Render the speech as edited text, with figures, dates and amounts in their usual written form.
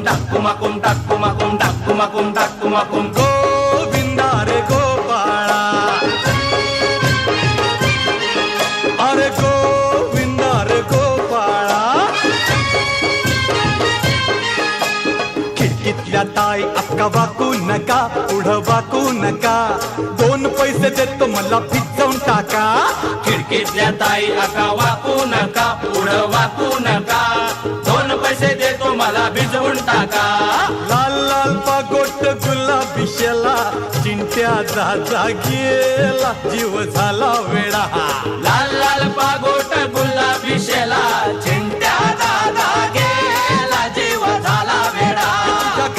टाकुमाकुम टाकुमाकुम टाकुमाकुम टाकुमाकुम गोविंदा रे गोपाळा, अरे गोविंदा रे गोपाळा. खिडकीतल्या ताई अक्का वाकू नका, पुढं वाकू नका, 2 पैसे देतो मला भिजवून टाका. खिडकीतल्या ताई अका वाकू नका, पुढं वाकू नका, 2 पैसे देतो मला भिजवून टाका. लाल लाल पागोट गुलाबी शेला, चिंट्या जा गेला, जीव झाला वेडा. लाल लाल पागोट गुलाबी शेला,